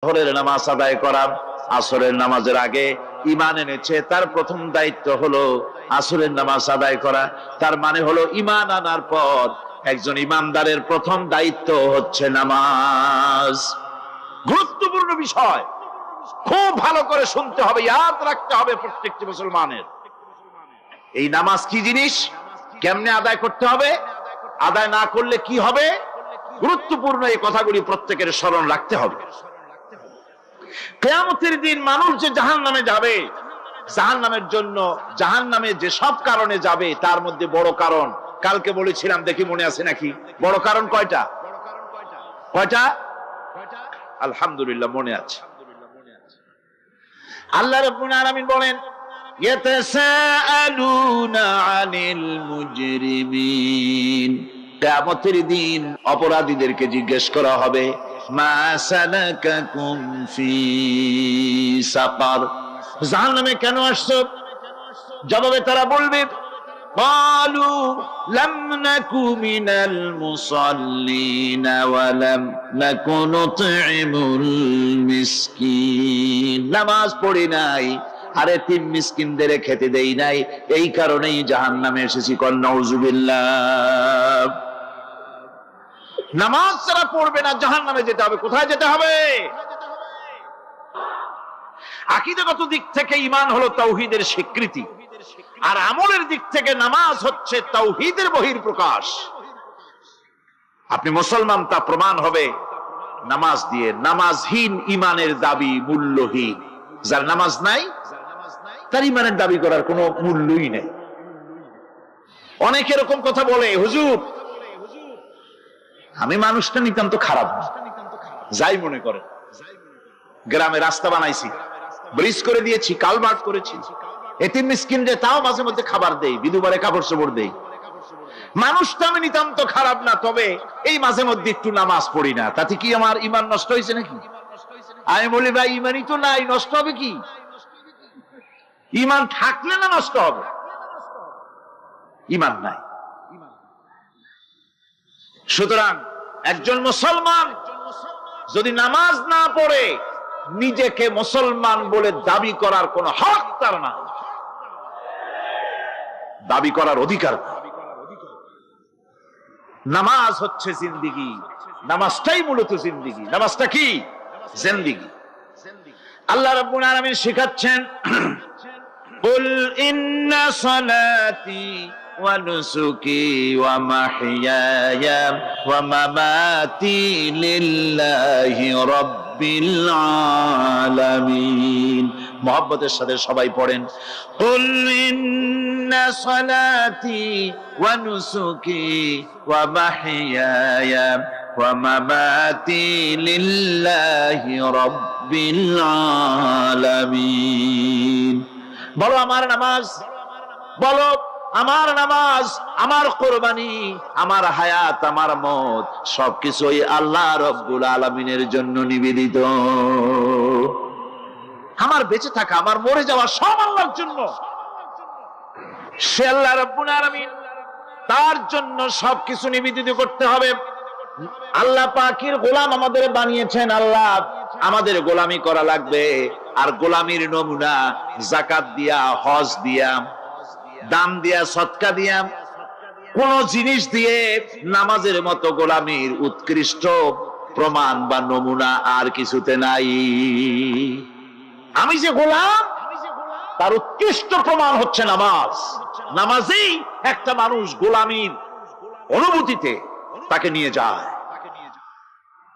জোহরের নামাজ আদায় করা, আসরের নামাজের আগে ঈমান এনেছে, তার প্রথম দায়িত্ব হলো আসরের নামাজ আদায় করা। তার মানে হলো ঈমান আনার পর একজন ঈমানদারের প্রথম দায়িত্ব হচ্ছে নামাজ। গুরুত্বপূর্ণ বিষয়, খুব ভালো করে শুনতে হবে, ইয়াদ রাখতে হবে প্রত্যেকটি মুসলমানের। এই নামাজ কি জিনিস, কেমনে আদায় করতে হবে, আদায় না করলে কি হবে, গুরুত্বপূর্ণ এই কথাগুলি প্রত্যেকের স্মরণ রাখতে হবে। কিয়ামতের দিন মানুষ যে জাহান্নামে যাবে, জাহান্নামের জন্য জাহান্নামে যে সব কারণে যাবে তার মধ্যে বড় কারণ কালকে বলেছিলাম, দেখি মনে আছে নাকি? বড় কারণ কয়টা? কয়টা? আলহামদুলিল্লাহ মনে আছে। আল্লাহ রাব্বুল আলামিন বলেন, ইয়াতাসাআলুনা আনিল মুজরিমিন, কিয়ামতের দিন অপরাধীদেরকে জিজ্ঞেস করা হবে, মা সালাকাকুম ফি সাকার, জাহান্নামে কেন আসছো? জবাবে তারা বলবে, ক্বালু লাম নাকু মিনাল মুসাল্লিনা ওয়া লাম নাকু নুতঈমুল মিসকিন, নামাজ পড়ি নাই আর এতিম মিসকিনদের খেতে দেই নাই, এই কারণেই জাহান্নামে এসেছি। কল নাউযুবিল্লাহ। নামাজ যারা পড়বে না জাহান্নামে যেতে হবে। কোথায় যেতে হবে? আকীদাগত দিক থেকে ঈমান হলো তাওহীদের স্বীকৃতি, আর আমলের দিক থেকে নামাজ হচ্ছে তাওহীদের বহিঃপ্রকাশ। আপনি মুসলমান তা প্রমাণ হবে নামাজ দিয়ে। নামাজহীন ঈমানের দাবি মূল্যহীন। যার নামাজ নাই তার ঈমানের দাবি করার কোনো মূল্যই নেই। অনেকে এরকম কথা বলে, হুজুর আমি মানুষটা নিতান্ত খারাপ না, যাই মনে করে, গ্রামে রাস্তা বানাইছি, ব্রিজ করে দিয়েছি, কালভার্ট করেছি, এতিম মিসকিনদের তাও মাঝে মধ্যে খাবার দেই, বিধবারে কাপড় চোপড় দেই, মানুষটা আমি নিতান্ত খারাপ না, তবে এই মাঝে মধ্যে একটু নামাজ পড়ি না, তাতে কি আমার ঈমান নষ্ট হয়েছে নাকি? আমি বলি, ভাই ঈমানই তো নাই, নষ্ট হবে কি? ঈমান থাকলে না নষ্ট হবে? ঈমান নাই। সুতরাং একজন মুসলমান যদি নামাজ না পড়ে নিজেকে মুসলমান বলে দাবি করার কোন হক তার না, দাবি করার অধিকার। নামাজ হচ্ছে জিন্দেগি, নামাজটাই মূলত জিন্দেগি। নামাজটা কি? জিন্দেগি। আল্লাহ রাব্বুল আলামিন শেখাচ্ছেন, কুল ইন্না সালাতি ওয়া নুসুকি ওয়া মাহইয়ায়া ওয়া মামাতি লিল্লাহি রাব্বিল আলামিন। মুহাব্বতের সাথে সবাই পড়েন, কুল ইন্না সালাতি ওয়া নুসুকি ওয়া মাহইয়ায়া ওয়া মামাতি লিল্লাহি রাব্বিল আলামিন। বলো আমার নামাজ, বলো আমার নামাজ, আমার কোরবানি, আমার হায়াত, আমার মত সবকিছুই আল্লাহ রব্বুল আলামিনের জন্য নিবেদিত। আমার বেঁচে থাকা, আমার মরে যাওয়া সব আল্লাহর জন্য। সে আল্লাহ রব্বুল আলামিন, তার জন্য সবকিছু নিবেদিত করতে হবে। আল্লাহ পাকের গোলাম আমাদের বানিয়েছেন, আল্লাহ আমাদের গোলামি করা লাগবে। আর গোলামির নমুনা যাকাত দিয়া, হজ দিয়া, দান দিয়া, সদকা দিয়া, কোন জিনিস দিয়ে নামাজের মতো গোলামির উৎকৃষ্ট প্রমাণ বা নমুনা আর কিছুতে নাই। আমি যে গোলাম তার উৎকৃষ্ট প্রমাণ হচ্ছে নামাজ। নামাজেই একটা মানুষ গোলামির অনুভূতিতে তাকে নিয়ে যায়।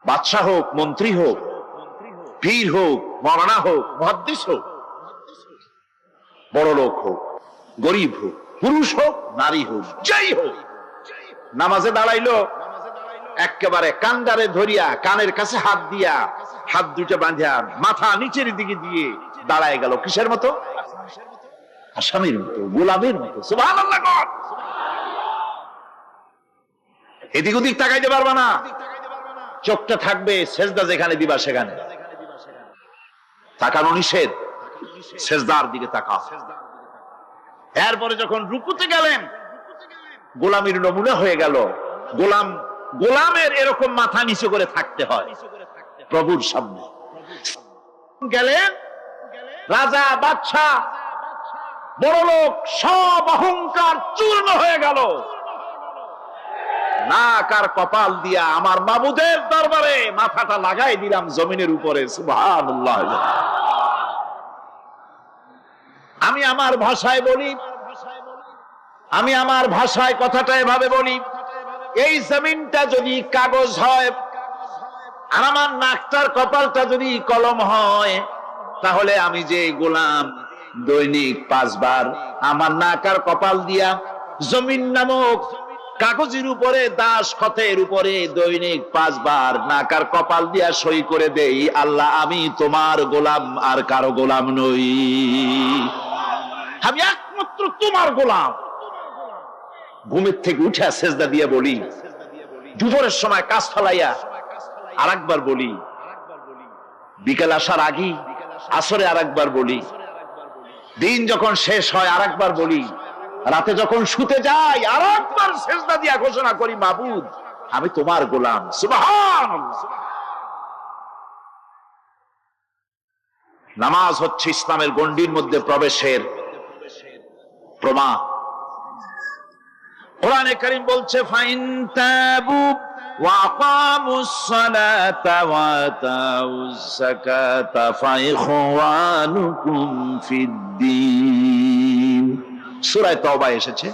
বাদশা হোক, মন্ত্রী হোক, পীর হোক, মওলানা হোক, মুহাদ্দিস হোক, বড় লোক হোক, গরিব হোক, পুরুষ হোক, নারী হোক, যাই হোক, নামাজে দাঁড়াইলো, একেবারে কান্দারে ধরিয়া কানের কাছে হাত দিয়া, হাত দুইটা বাঁধিয়া মাথা নিচের দিকে দিয়ে দাঁড়ায় গেল। কিসের মতো? আসামির মতো, গোলামের মতো। সুবহানাল্লাহ। এদিক ওদিক তাকাইতে পারবা না, চোখটা থাকবে সেজদা যেখানে দিবা সেখানে। তাকানো নিষেধ, সেজদার দিকে তাকাও। এরপরে যখন রুকুতে গেলেন, গোলামির নমুনা হয়ে গেল। গোলামের এরকম মাথা নিচু করে থাকতে হয় প্রভুর সামনে। গেলেন রাজা বাদশা বড় লোক, সব অহংকার চূর্ণ হয়ে গেল। নাক আর কপাল দিয়া আমার মাবুদের দরবারে মাথাটা লাগাই দিলাম জমিনের উপরে। সুবহানাল্লাহ। আমি আমার ভাষায় বলি, আমি আমার ভাষায় কথাটা এভাবে বলি, এই জমিনটা যদি কাগজ হয় আর আমার নাকটার কপালটা যদি কলম হয়, তাহলে আমি যে গোলাম দৈনিক 5 বার আমার নাক আর কপাল দিয়া জমিন নামক কাগজের উপরে, দাস খতের উপরে দৈনিক 5 বার নাক আর কপাল দিয়া সই করে দেই, আল্লাহ আমি তোমার গোলাম আর কারো গোলাম নই, আমি একমাত্র তোমার গোলাম। ঘুমের থেকে উঠে সেজদা দিয়ে বলি, দুপুরের সময় কাজ ফেলাইয়া আর একবার বলি, বিকেল আসার আগে আসরে আর একবার বলি, দিন যখন শেষ হয় আর একবার বলি, রাতে যখন শুতে যাই আর একবার সেজদা দিয়া ঘোষণা করি, মাবুদ আমি তোমার গোলাম। সুবহানাল্লাহ। নামাজ হচ্ছে ইসলামের গণ্ডির মধ্যে প্রবেশের প্রমাণ। কোরআনে কারীম বলছে, ফাইন তাবু ওয়া আকামুস সালাতা ওয়া আতাউজ যাকাতা ফাইখওয়ানুকুম ফিদ্দীন। সূরা তওবা এসেছে।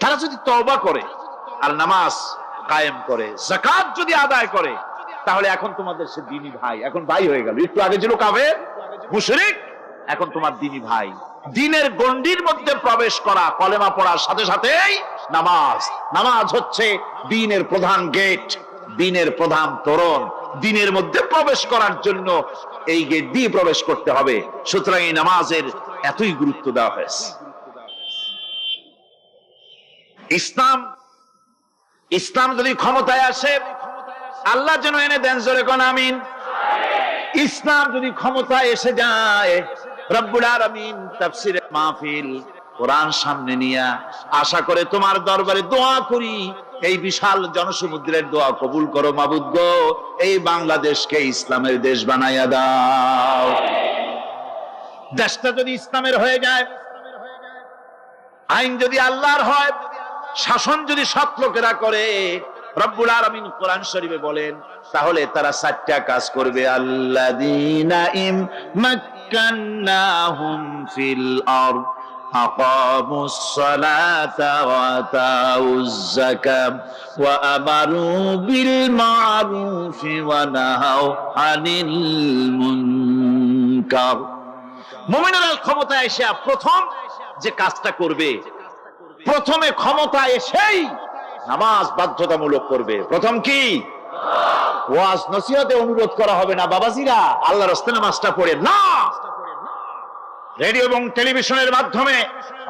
তারা যদি তওবা করে আর নামাজ কায়েম করে, যাকাত যদি আদায় করে, তাহলে এখন তোমাদের সে দ্বীনি ভাই, এখন ভাই হয়ে গেল। একটু আগে ছিল কাফের মুশরিক, এখন তোমার দ্বীনি ভাই। দ্বীনের গণ্ডির মধ্যে প্রবেশ করা, কলেমা পড়ার সাথে সাথেই নামাজ। নামাজ হচ্ছে দ্বীনের প্রধান গেট, দ্বীনের প্রধান তোরণ। দ্বীনের মধ্যে প্রবেশ করার জন্য এই গেট দিয়ে প্রবেশ করতে হবে। সুতরাং এই নামাজের এতই গুরুত্ব দেওয়া হয়েছে। ইসলাম যদি ক্ষমতায় আসে, আল্লাহ যেন এনে দেন, জোরে কোন আমিন। ইসলাম যদি ক্ষমতায় এসে যায়, রব্বুল আলামিন তাফসীরের মাহফিল, কোরআন সামনে নিয়ে আশা করে তোমার দরবারে দোয়া করি, এই বিশাল জনসমুদ্রের দোয়া কবুল করো মাবুদ গো, এই বাংলাদেশকে ইসলামের দেশ বানাইয়া দাও। দেশটা যদি ইসলামের হয়ে যায়, আইন যদি আল্লাহর হয়, শাসন যদি সৎ লোকেরা করে, রব্বুল আলামিন কোরআন শরীফে বলেন, তাহলে তারা 4টা কাজ করবে। আল্লাযীনা মাক্কান্নাহুম ফিল আরদ আকামুস সালাতা ওয়া আতাউজ যাকাত ওয়া আমারু বিল মা'রুফি ওয়া নাহাউ আনিল মুনকার। মুমিনেরা ক্ষমতায় এসে প্রথম যে কাজটা করবে, প্রথমে ক্ষমতা এসেই নামাজ বাধ্যতামূলক করবে। প্রথম কি? ওয়াজ নসিহতে অনুরোধ করা হবে না, বাবাজিরা আল্লাহর রাস্তায় নামাজটা পড়ে না। রেডিও এবং টেলিভিশনের মাধ্যমে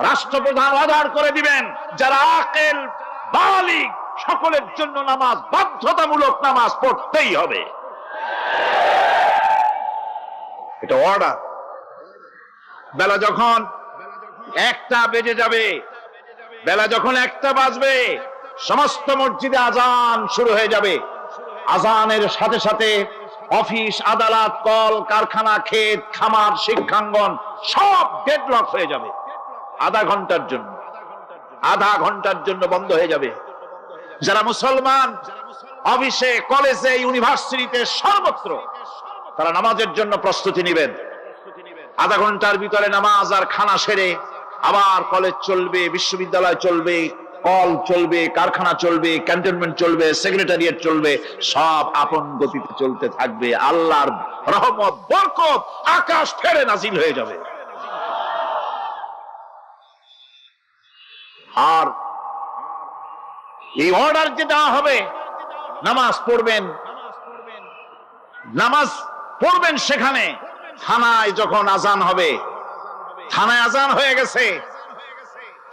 রাষ্ট্রপ্রধান অর্ডার করে দিবেন, যারা আকেল বালিগ সকলের জন্য নামাজ বাধ্যতামূলক, নামাজ পড়তেই হবে, এটা অর্ডার। বেলা যখন 1টা বেজে যাবে, বেলা যখন 1টা বাজবে, সমস্ত মসজিদে আজান শুরু হয়ে যাবে। আজানের সাথে সাথে অফিস, আদালত, কল কারখানা, ক্ষেত খামার, শিক্ষাঙ্গন সব ডেডলক হয়ে যাবে। আধা ঘন্টার জন্য বন্ধ হয়ে যাবে। যারা মুসলমান অফিসে, কলেজে, ইউনিভার্সিটিতে, সর্বত্র তারা নামাজের জন্য প্রস্তুতি নেবেন। আধা ঘন্টার ভিতরে নামাজ আর খানা সেরে আবার কলেজ চলবে, বিশ্ববিদ্যালয় চলবে, কল চলবে, কারখানা চলবে, ক্যান্টনমেন্ট চলবে, সেক্রেটারিয়েট চলবে, সব আপন গতিতে চলতে থাকবে। আল্লাহর রহমত, বরকত আকাশ ফেরে নাজিল হয়ে যাবে। আর এই অর্ডার যে দেওয়া হবে, নামাজ পড়বেন, নামাজ পড়বেন সেখানে। থানায় যখন আজান হবে, থানায় আজান হয়ে গেছে,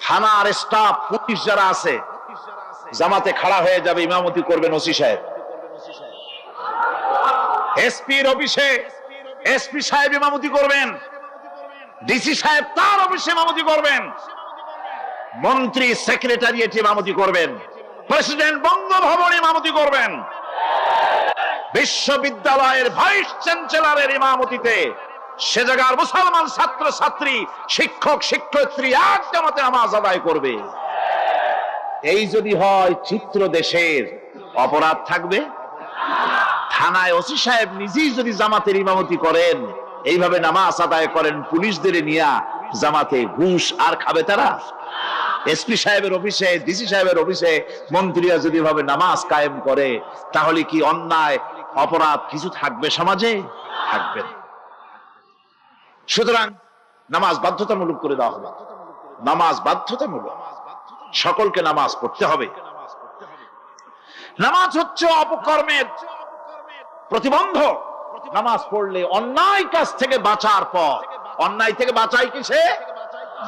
থানার স্টাফ, পুলিশ যারা আছে, জামাতে খাড়া হয়ে যাবে, ইমামতি করবেন ওসি সাহেব। এসপির অফিসে এসপি সাহেব ইমামতি করবেন, ডিসি সাহেব তার অফিসে ইমামতি করবেন, মন্ত্রী সেক্রেটারিয়েট ইমামতি করবেন, প্রেসিডেন্ট বঙ্গভবনে ইমামতি করবেন, বিশ্ববিদ্যালয়ের ভাইস চ্যান্সেলরের ইমামতিতে সে জায়গার মুসলমান ছাত্র ছাত্রী, শিক্ষক শিক্ষয়িত্রী এক জামাতে নামাজ আদায় করবে। এই যদি হয় চিত্র দেশের, অপরাধ থাকবে? থানায় ওসি সাহেব নিজেই যদি জামাতের ইমামতি করেন, এইভাবে নামাজ আদায় করেন পুলিশদের নিয়ে জামাতে, ঘুষ আর খাবে তারা? এসপি সাহেবের অফিসে, ডিসি সাহেবের অফিসে মন্ত্রীরা যদি ভাবে নামাজ কায়েম করে, তাহলে কি অন্যায় অপরাধ কিছু থাকবে সমাজে? থাকবে না। সুতরাং নামাজ বাধ্যতামূলক করে দেওয়া হবে। নামাজ বাধ্যতামূলক, সকলকে নামাজ পড়তে হবে। নামাজ হচ্ছে অপকর্মের প্রতিবন্ধক। নামাজ পড়লে অন্যায় কাজ থেকে বাঁচার পর, অন্যায় থেকে বাঁচাই কিসে?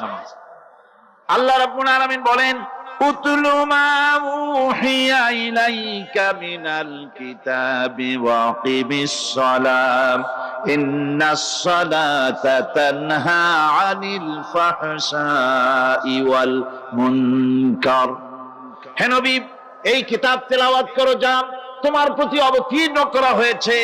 নামাজ। আল্লাহ রাব্বুল আলামিন বলেন, উতলু মা উহিয়া ইলাইকা মিনাল কিতাবি ওয়া আকিমিস সালাম ইন্নাস সালাতা তানহা আনিল ফাহশাই ওয়াল মুনকার। হে নবী, এই কিতাব তেলাওয়াত করো যা তোমার প্রতি অবতীর্ণ করা হয়েছে,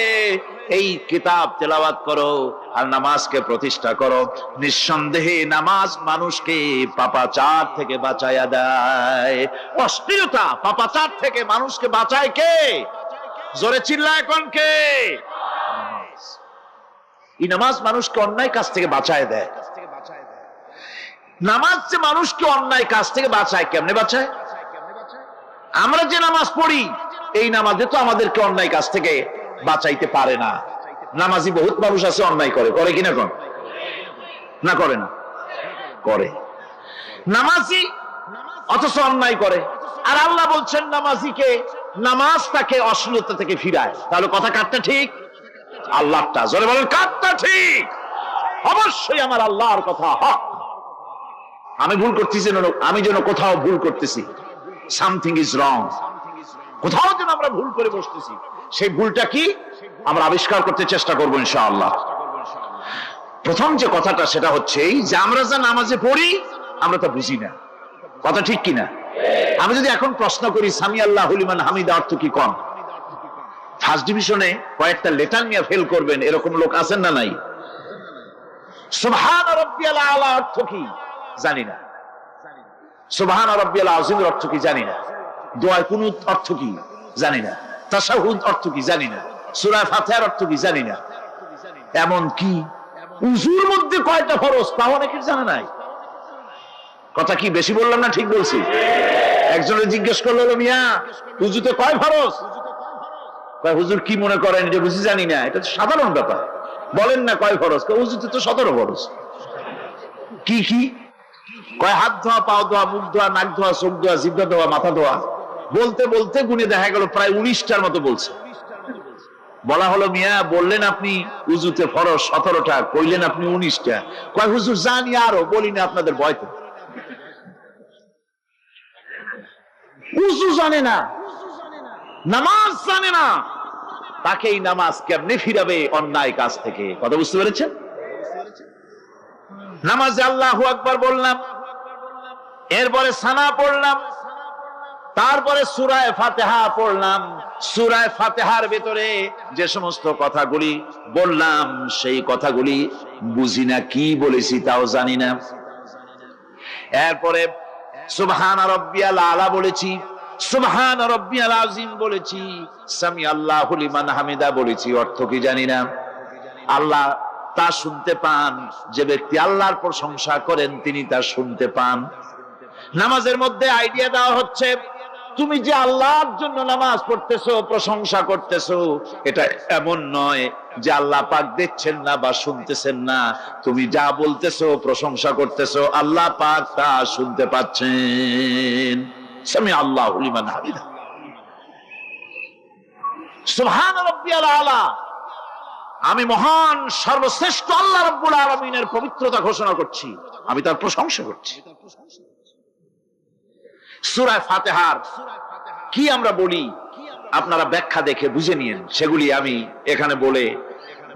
এই কিতাব তেলাওয়াত করো আর নামাজকে প্রতিষ্ঠা করো। নিঃসন্দেহে নামাজ মানুষকে পাপাচার থেকে বাঁচায়া দেয়। অশ্লীলতা, পাপাচার থেকে মানুষকে বাঁচায় কে? জোরে চিল্লায় কোন কে? নামাজ। এই নামাজ মানুষকে অন্যায় কাজ থেকে বাঁচায় দেয়। নামাজ যে মানুষকে অন্যায় কাজ থেকে বাঁচায়, কেমনে বাঁচায়? আমরা যে নামাজ পড়ি, এই নামাজে তো আমাদেরকে অন্যায় কাজ থেকে বাঁচাইতে পারে না। নামাজি বহুত মানুষ আছে অন্যায় করে, করে কিনা কোন? না করে না? করে। নামাজি অথচ অন্যায় করে। আর আল্লাহ বলছেন নামাজিকে, নামাজ তাকে অশ্লীলতা থেকে ফিরায়। তাহলে কথা কাটটা ঠিক? আল্লাহটা জোরে বলেন, কাটটা ঠিক? অবশ্যই আমার আল্লাহর কথা হক। আমি ভুল করতেছি, আমি যেন কোথাও ভুল করতেছি, সামথিং ইজ রং, কোথাও যেন আমরা ভুল করে বসতেছি, সেই ভুলটা কি আমরা আবিষ্কার করতে চেষ্টা করবো ইনশাআল্লাহ। প্রথম যে কথাটা সেটা হচ্ছে এই যে আমরা যা নামাজে পড়ি আমরা তা বুঝি না। কথা ঠিক কিনা? আমি যদি এখন প্রশ্ন করি সামি আল্লাহু লিমান হামিদা অর্থ কি, কম ফার্স্ট ডিভিশনে কয়েকটা লেটার নিয়ে ফেল করবেন, এরকম লোক আছেন না নাই? সুবহান রাব্বিয়াল আলা অর্থ কি জানি না, সুবহান রাব্বিয়াল আযীমের অর্থ কি জানি না, দোয়া কুনুত অর্থ কি জানি না, তাশাহুদ অর্থ কি জানি না, সূরা ফাতিহার অর্থ কি জানি না। এমন কি উযুর মধ্যে কয়টা ফরজ তাও অনেকের জানা নাই। কথা কি বেশি বললাম না ঠিক বলছি? একজনে জিজ্ঞেস করলো, মিয়া উযুতে কয় ফরজ? কয় হুজুর কি মনে করেন যে বুঝি জানি না? এটা তো সাধারণ ব্যাপার, বলেন না কয় ফরজ? উযুতে তো 17 ফরজ। কি কি? কয় হাত ধোয়া, পাও ধোয়া, মুখ ধোয়া, নাক ধোয়া, চোখ ধোয়া, জিহ্বা ধোয়া, মাথা ধোয়া। বলতে বলতে গুনে দেখা গেল প্রায় 19টার মতো বলছে। বলা হলো, মিয়া বললেন আপনি উযুতে ফরজ 17টা, কইলেন আপনি 19টা। কয় হুজুর জানি আরো, বলি না আপনাদের ভয়তে। উযু জানে না, নামাজ জানে না, তাকে এই নামাজ কেমনে ফিরাবে অন্যায় কাজ থেকে? কথা বুঝতে পেরেছেন? নামাজে আল্লাহু আকবার বললাম, এরপরে সানা পড়লাম, তারপরে সূরা ফাতিহা পড়লাম। সূরা ফাতিহার ভিতরে যে সমস্ত কথাগুলি বললাম সেই কথাগুলি বুঝি না, কি বলেছি তাও জানি না। এরপরে সুবহান রাব্বিয়াল আলা বলেছি, সুবহান রাব্বিয়াল আযীম বলেছি, সামি আল্লাহু লিমান হামিদা বলেছি, অর্থ কি জানি না। আল্লাহ তা শুনতে পান, যে ব্যক্তি আল্লাহর প্রশংসা করেন তিনি তা শুনতে পান। নামাজের মধ্যে আইডিয়া দেওয়া হচ্ছে, তুমি যে আল্লাহর জন্য নামাজ পড়তেছো, প্রশংসা করতেছো, এটা এমন নয় যে আল্লাহ পাক দেখছেন না বা শুনতেছেন না। তুমি যা বলতেছো, প্রশংসা করতেছো, আল্লাহ পাক তা শুনতে পাচ্ছেন। সামি আল্লাহু লিমান হামিদা, সুবহান রাব্বিয়াল আলা। আমি মহান সর্বশ্রেষ্ঠ আল্লাহ রাব্বুল আলামিনের পবিত্রতা ঘোষণা করছি, আমি তার প্রশংসা করছি। সূরা ফাতিহার কি আমরা বলি আপনারা ব্যাখ্যা দেখে বুঝে নিয়েন, সেগুলি আমি এখানে বলে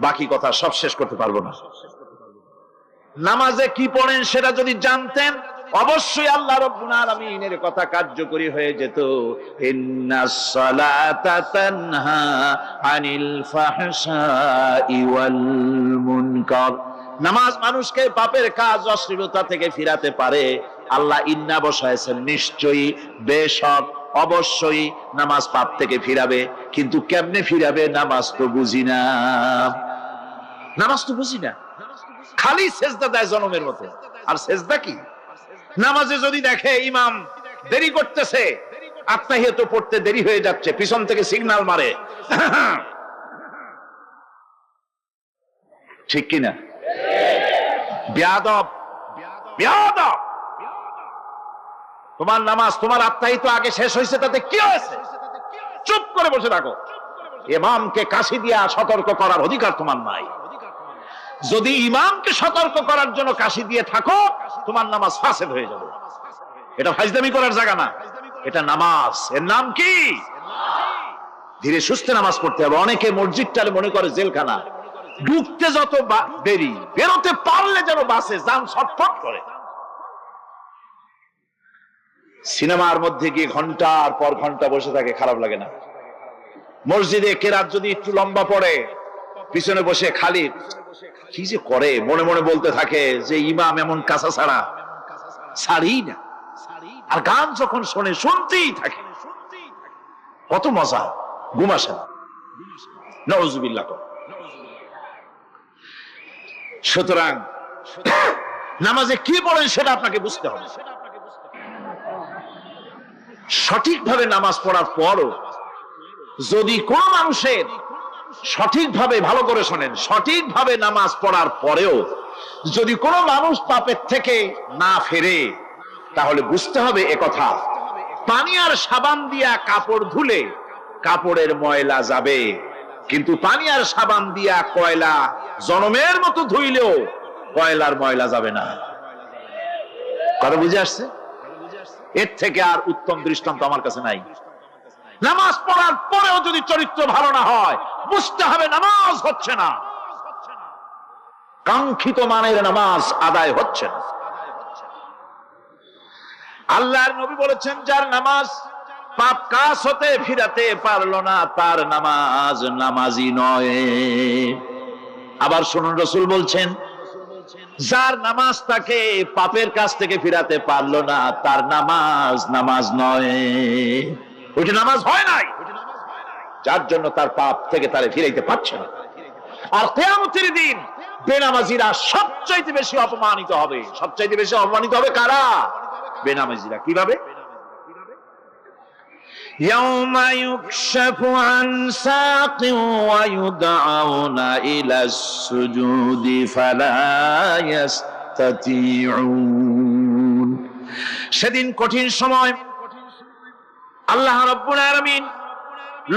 বাকি কথা সব শেষ করতে পারবো না। নামাজে কি পড়েন সেটা যদি জানতেন অবশ্যই আল্লাহ রাব্বুল আলামিনের কথা কার্যকরী হয়ে যেত। ইন্নাস সালাতা তানহা আনিল ফাহশাই ওয়াল মুনকার। নামাজ মানুষকে পাপের কাজ অশ্লীলতা থেকে ফিরাতে পারে। আল্লাহ ইন্না বসায়ছেন, নিশ্চয়ই, বেশক, অবশ্যই নামাজ পাপ থেকে ফিরাবে। কিন্তু কেমনে ফিরাবে নামাজ তো বুঝি না, নামাজ তো বুঝি না। খালি সেজদা দেয় জনমের মতো। আর সেজদা কি? নামাজে যদি দেখে ইমাম দেরি করতেছে, আত্মাহিয়াত পড়তে দেরি হয়ে যাচ্ছে, পিছন থেকে সিগন্যাল মারে, ঠিক কিনা? বেয়াদব, বেয়াদব। তোমার নামাজ, তোমার আত্মাহিত আগে শেষ হয়েছে, তাতে কি হয়েছে? চুপ করে বসে থাকো। ইমামকে কাশি দিয়া সতর্ক করার অধিকার তোমার নাই। যদি ইমামকে সতর্ক করার জন্য কাশি দিয়ে থাকো, তোমার নামাজ ফাসেদ হয়ে যাবে। এটা ফাজলামি করার জায়গা না, এটা নামাজ। এর নাম কি? ধীরে সুস্থে নামাজ পড়তে হবে। অনেকে মসজিদটালে মনে করে জেলখানা, ঢুকতে যত দেরি, বেরোতে পারলে যেন বাসে যান ছটফট করে। সিনেমার মধ্যে গিয়ে ঘন্টার পর ঘন্টা বসে থাকে, খারাপ লাগে না? মসজিদে কেরাত যদি একটু লম্বা পড়ে, পিছনে বসে খালি কি যে করে, মনে মনে বলতে থাকে যে ইমাম এমন কাঁচা ছাড়া ছাড়ি না। আর গান যখন শোনে, শুনতেই থাকে, কত মজা, ঘুম আসে না। নাউযুবিল্লাহ। সুতরাং নামাজে কি পড়েন সেটা আপনাকে বুঝতে হবে। সঠিকভাবে নামাজ পড়ার পরও যদি কোন মানুষের সঠিকভাবে, ভালো করে শোনেন, সঠিকভাবে নামাজ পড়ার পরেও যদি কোনো মানুষ পাপের থেকে না ফেরে, তাহলে বুঝতে হবে একথা, পানি আর সাবান দিয়া কাপড় ধুলে কাপড়ের ময়লা যাবে, কিন্তু পানি আর সাবান দিয়া কয়লা জনমের মতো ধুইলেও কয়লার ময়লা যাবে না। কথা বুঝে আসছে? এর থেকে আর উত্তম দৃষ্টান্ত আমার কাছে নাই। নামাজ পড়ার পরেও যদি চরিত্র ভালো না হয়, বুঝতে হবে নামাজ হচ্ছে না, কাঙ্ক্ষিত মানের নামাজ আদায় হচ্ছে না। আল্লাহর নবী বলেছেন, যার নামাজ পাপ কাজ হতে ফিরাতে পারলো না, তার নামাজ নামাজি নয়। আবার শুনুন, রাসূল বলছেন, যার নামাজ তাকে পাপের কাছ থেকে ফিরাতে পারলো না, তার নামাজ নামাজ নয়। ওইটা নামাজ হয় নাই, যার জন্য তার পাপ থেকে তারে ফিরাইতে পারছে না। আর কিয়ামতের দিন বেনামাজিরা সবচাইতে বেশি অপমানিত হবে। সবচাইতে বেশি অপমানিত হবে কারা? বেনামাজিরা। কিভাবে? ইয়াউমা ইউকশাফু আন সাকিন ওয়া ইউদআউনা ইলাস সুজুদি ফালা ইস্তাতিউন। সেদিন কঠিন সময়, আল্লাহ রাব্বুল আলামিন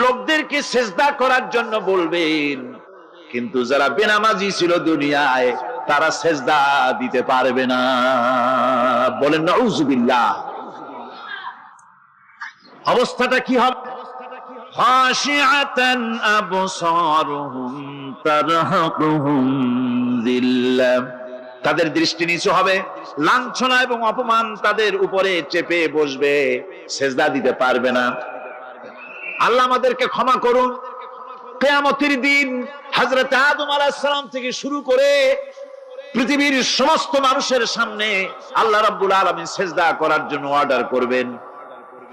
লোকদেরকে সিজদা করার জন্য বলবেন, কিন্তু যারা বেনামাজি ছিল দুনিয়ায়, তারা সিজদা দিতে পারবে না। বলেন নাউযুবিল্লাহ। অবস্থাটা কি হবে? খাশিআতান আবসারুহুম তারহাকুহুম যিল্লাহ। তাদের দৃষ্টি নিচু হবে, লাঞ্ছনা এবং অপমান তাদের উপরে চেপে বসবে, সিজদা দিতে পারবে না। আল্লাহ আমাদেরকে ক্ষমা করুন। কিয়ামতের দিন হযরত আদম আলাইহিস সালাম থেকে শুরু করে পৃথিবীর সমস্ত মানুষের সামনে আল্লাহ রাব্বুল আলামিন সিজদা করার জন্য অর্ডার করবেন।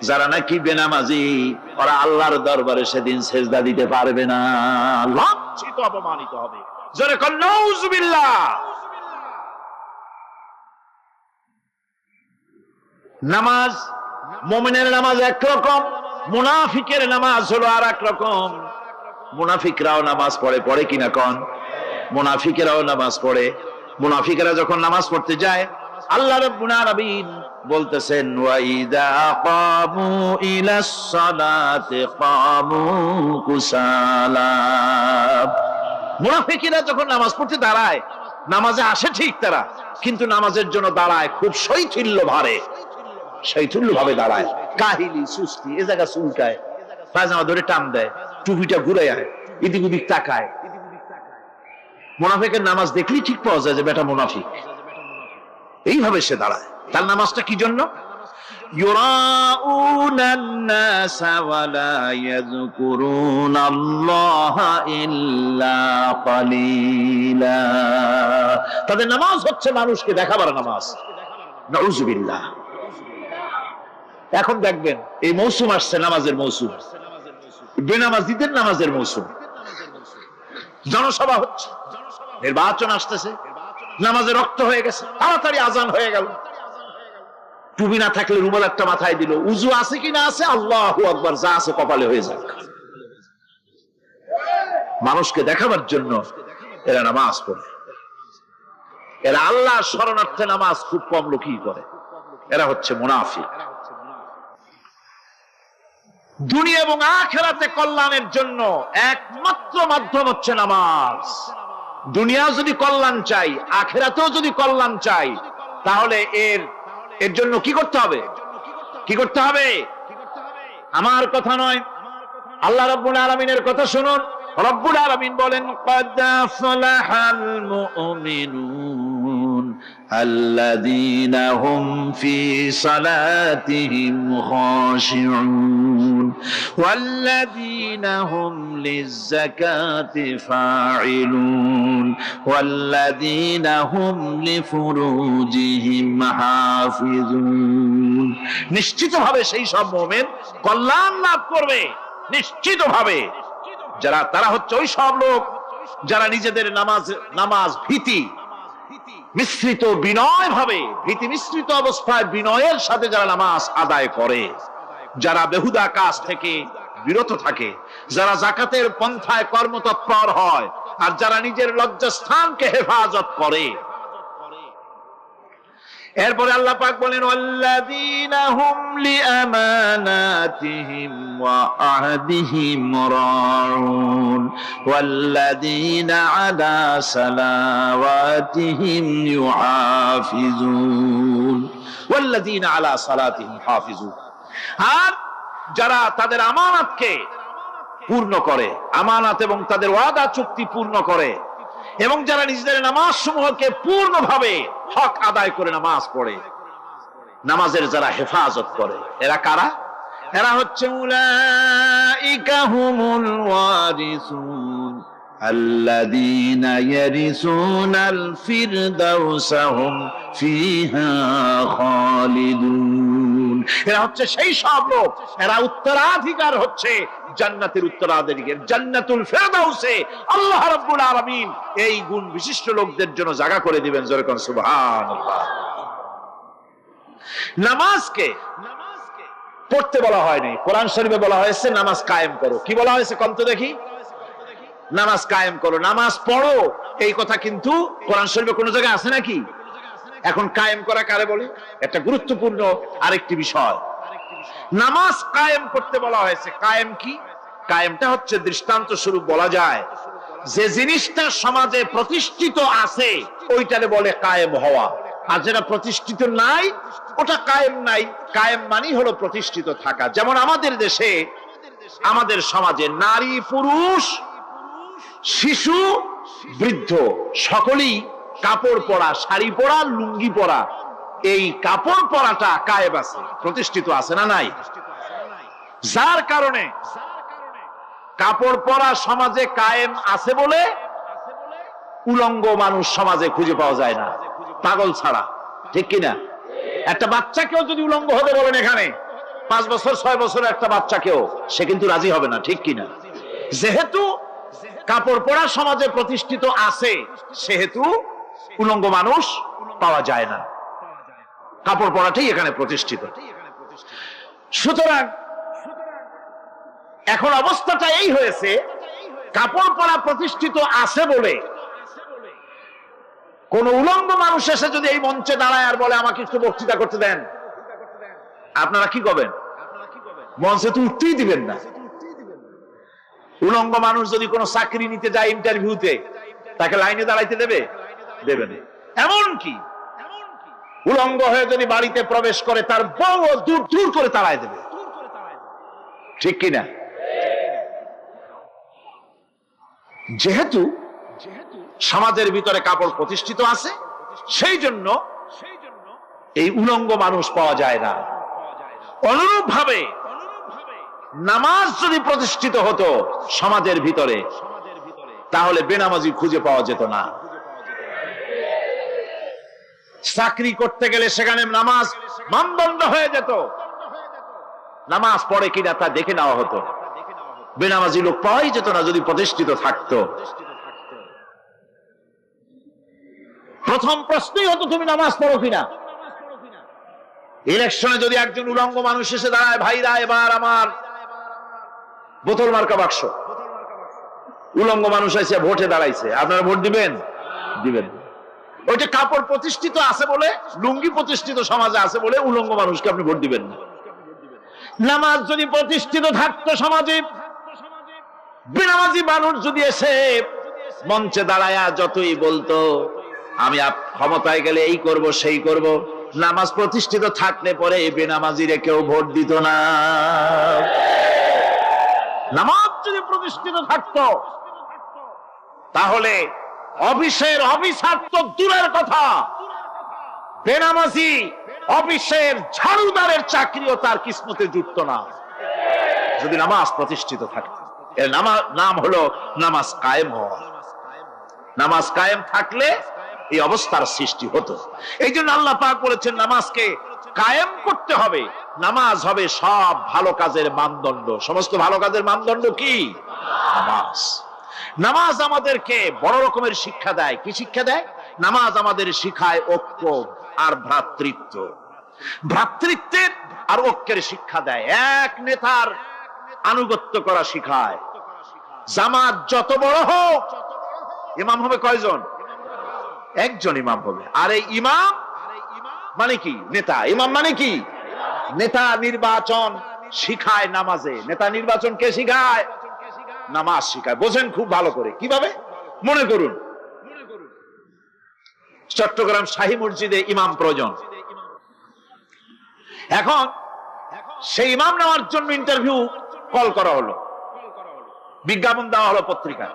যারা নাকি বেনামাজি, ওরা আল্লাহর দরবারে সেদিন সিজদা দিতে পারবে না, লাঞ্ছিত, অপমানিত হবে। জোরে কোন নাউযুবিল্লাহ। নামাজ, মুমিনের নামাজ একরকম, মুনাফিকের নামাজ হলো আর এক রকম। মুনাফিকরাও নামাজ পড়ে, পড়ে কিনা কোন? মুনাফিকেরাও নামাজ পড়ে। মুনাফিকেরা যখন নামাজ পড়তে যায়, আল্লাহ রাব্বুল আলামিন বলতেছেন, ওয়া ইযা কামু ইলাস সালাতি কামু কুসালা। মুনাফিকেরা যখন নামাজ পড়তে দাঁড়ায়, নামাজে আসে ঠিক তারা, কিন্তু নামাজের জন্য দাঁড়ায় খুব শৈথিল্য ভাবে, শৈথিল্য ভাবে দাঁড়ায়, কাহিলি, সুস্তি, এ জায়গা চুলকায়, পায়জামা ধরে টান দেয়, টুপিটা ঘুরায়, এদিক ওদিক তাকায়। মুনাফিকের নামাজ দেখলেই ঠিক পাওয়া যায় যে বেটা মুনাফিক। এইভাবে সে দাঁড়ায়, তার নামাজটা কি জন্য? ইউরাউনান নাসা ওয়া লা ইয়াযকুরুনাল্লাহা ইল্লা কালিলা। তাদের নামাজ হচ্ছে মানুষকে দেখাবার নামাজ। নাউযুবিল্লাহ। এখন দেখবেন এই মৌসুম আসছে, নামাজের মৌসুম, বেনামাজিদের নামাজের মৌসুম। জনসভা হচ্ছে, নির্বাচন আসতেছে, নামাজে রক্ত হয়ে গেছে, তাড়াতাড়ি আজান হয়ে গেল। টুপি না থাকলে রুমাল একটা মাথায় দিল, উজু আছে কি না আছে, আল্লাহু আকবার, যা আছে কপালে হয়ে যাক। মানুষকে দেখাবার জন্য এরা নামাজ পড়ে। এরা আল্লাহর শরণার্থে নামাজ খুব কম লোকই করে। এরা হচ্ছে মুনাফিক। দুনিয়া এবং আখিরাতে কল্যাণের জন্য একমাত্র মাধ্যম হচ্ছে নামাজ। দুনিয়া যদি কল্যাণ চাই, আখিরাতেও যদি কল্যাণ চাই, তাহলে এর জন্য কি করতে হবে? কি করতে হবে? আমার কথা নয়, আল্লাহ রাব্বুল আলামিনের কথা শুনুন। রব্বুল আলামিন বলেন, ক্বাদ আফলাহাল মুমিনুন আল্লাযীনা হুম ফি সালাতিহিম খাশিউন ওয়াল্লাযীনা হুম লিয-যাকাতি ফাঈলুন ওয়াল্লাযীনা হুম লিফুরুজিহিম হাফিজুন। নিশ্চিতভাবে সেই সব মুমিন কল্যাণ লাভ করবে, নিশ্চিতভাবে। তারা হচ্ছে ওই সব লোক যারা নিজেদের নামাজ ভীতি মিশ্রিত বিনয় ভাবে, ভীতি মিশ্রিত অবস্থায় বিনয়ের সাথে যারা নামাজ আদায় করে, যারা বেহুদা কাজ থেকে বিরত থাকে, যারা যাকাতের পন্থায় কর্মতৎপর হয়, আর যারা নিজের লজ্জাস্থানকে হেফাজত করে। এরপরে আল্লাহ পাক বলেন, ওয়াল্লাযীনা হুম লিআমানাতিহিম ওয়া আহদিহিম রাউন ওয়াল্লাযীনা আলা সালাওয়াতিহিম ইউহাফিজুন ওয়াল্লাযীনা আলা সালাতিহিম হাফিজুন। আর যারা তাদের আমানতকে পূর্ণ করে, আমানত এবং তাদের ওয়াদা চুক্তি পূর্ণ করে, এবং যারা নিজেদের নামাজ সমূহকে পূর্ণভাবে হক আদায় করে নামাজ পড়ে, নামাজের যারা হেফাজত করে, এরা কারা? এরা হচ্ছে উলাইকা হুমুল ওয়ারিসুন আল্লাযীনা ইয়ারিসুনাল ফিরদাউসা হুম ফিহা খালিদুন। এরা হচ্ছে সেই সব লোক, এরা উত্তরাধিকার হচ্ছে জান্নাতের উত্তরাধিকার, জান্নাতুল ফিরদাউসে আল্লাহ রাব্বুল আলামিন এই গুণ বিশিষ্ট লোকদের জন্য জায়গা করে দিবেন। জোরে কোন সুবহানাল্লাহ। নামাজকে পড়তে বলা হয়নি, কোরআন শরীফে বলা হয়েছে নামাজ কায়েম করো। কি বলা হয়েছে কম তো দেখি? নামাজ কায়েম করো, নামাজ পড়ো। এই কথা কিন্তু কোরআন শরীফে কোন জায়গায় আছে নাকি? এখন কায়েম করা কারে বলে? একটা গুরুত্বপূর্ণ আরেকটি বিষয়। নামাজ কায়েম করতে বলা হয়েছে। কায়েম কি? কায়েমটা হচ্ছে দৃষ্টান্ত স্বরূপ বলা যায় যে জিনিসটা সমাজে প্রতিষ্ঠিত আছে ওইটারে বলে কায়েম হওয়া, আর যেটা প্রতিষ্ঠিত নাই ওটা কায়েম নাই। কায়েম মানে হলো প্রতিষ্ঠিত থাকা। যেমন আমাদের দেশে, আমাদের সমাজে নারী পুরুষ শিশু বৃদ্ধ সকলেই কাপড় পরা, শাড়ি পরা, লুঙ্গি পরা, এই কাপড় পরাটা কায়েম আছে, প্রতিষ্ঠিত আছে না নাই? যার কারণে কাপড় পরা সমাজে কায়েম আছে বলে উলঙ্গ মানুষ সমাজে খুঁজে পাওয়া যায় না, পাগল ছাড়া। ঠিক কিনা? একটা বাচ্চাকেও যদি উলঙ্গ হতে বলেন এখানে, 5 বছর 6 বছর একটা বাচ্চাকেও, সে কিন্তু রাজি হবে না। ঠিক কিনা? যেহেতু কাপড় পরা সমাজে প্রতিষ্ঠিত আছে সেহেতু উলঙ্গ মানুষ পাওয়া যায় না, কাপড় পরাটাই এখানে প্রতিষ্ঠিত। সুতরাং এখন অবস্থাটা এই হয়েছে, কাপড় পরা প্রতিষ্ঠিত আছে বলে কোন উলঙ্গ মানুষ এসে যদি এই মঞ্চে দাঁড়ায় আর বলে আমাকে একটু বক্তৃতা করতে দেন, আপনারা কি করবেন? মঞ্চে তো উঠতেই দিবেন না। উলঙ্গ মানুষ যদি কোনো চাকরি নিতে যায় ইন্টারভিউতে, তাকে লাইনে দাঁড়াইতে দেবে? দেবে না। এমনকি উলঙ্গ হয়ে যদি বাড়িতে প্রবেশ করে তার বউ দূর দূর করে তাড়ায় দেবে। ঠিক কিনা? যেহেতু সমাজের ভিতরে কাপড় প্রতিষ্ঠিত আছে, সেই জন্য এই উলঙ্গ মানুষ পাওয়া যায় না। অনুরূপ ভাবে নামাজ যদি প্রতিষ্ঠিত হতো সমাজের ভিতরে, তাহলে বেনামাজি খুঁজে পাওয়া যেত না। চাকরি করতে গেলে সেখানে নামাজ মানদণ্ড হয়ে যেত, নামাজ পড়ে কিনা তা দেখে নেওয়া হতো। বেনামাজি লোক পাওয়াই যেত না যদি প্রতিষ্ঠিত থাকতো। প্রথম প্রশ্নই হতো তুমি নামাজ পড়ো কিনা। ইলেকশনে যদি একজন উলঙ্গ মানুষ এসে দাঁড়ায়, ভাইরা এবার আমার বোতল মার্কা বাক্স, উলঙ্গ মানুষ এসে ভোটে দাঁড়াইছে, আপনারা ভোট দিবেন? দিবেন। ওই যে কাপড় প্রতিষ্ঠিত আছে বলে, লুঙ্গি প্রতিষ্ঠিত সমাজে আছে বলে উলঙ্গ মানুষকে আপনি ভোট দিবেন না। নামাজ যদি প্রতিষ্ঠিত থাকতো সমাজে, বেনামাজি মানুষ যদি এসে মঞ্চে দাঁড়ায়া যতই বলতো আমি ক্ষমতায় গেলে এই করব সেই করব, নামাজ প্রতিষ্ঠিত থাকলে পরে এই বেনামাজিরে কেউ ভোট দিত না। নামাজ যদি প্রতিষ্ঠিত থাকতো তাহলে অফিসের অফিসার তো দূরের কথা, বেনামাজি অফিসের ঝাড়ুদারের চাকরিও তার কিসমতে জুটত না যদি নামাজ প্রতিষ্ঠিত থাকতো। এর নাম হলো নামাজ কায়েম হওয়া। নামাজ কায়েম থাকলে এই অবস্থার সৃষ্টি হতো। এই জন্য আল্লাহ পাক বলেছেন নামাজকে কায়েম করতে হবে। নামাজ হবে সব ভালো কাজের মানদণ্ড। সমস্ত ভালো কাজের মানদণ্ড কি? নামাজ। নামাজ আমাদেরকে বড় রকমের শিক্ষা দেয়। কি শিক্ষা দেয়? নামাজ আমাদের শিখায় ঐক্য আর ভ্রাতৃত্ব। ভ্রাতৃত্বের আর ঐক্যের শিক্ষা দেয়। এক নেতার আনুগত্য করা শিখায়। জামাত যত বড় হোক, ইমাম হবে কয়জন? একজন ইমাম হবে। আর এই ইমাম মানে কি? নেতা। ইমাম মানে কি? নেতা নির্বাচন শিখায় নামাজে। নেতা নির্বাচন কে শিখায়? নামাজ শিখায়। বোঝেন খুব ভালো করে। কিভাবে? মনে করুন চট্টগ্রাম শাহী মসজিদে ইমাম প্রয়োজন। এখন সেই ইমাম নেওয়ার জন্য ইন্টারভিউ কল করা হলো, বিজ্ঞাপন দেওয়া হলো পত্রিকায়।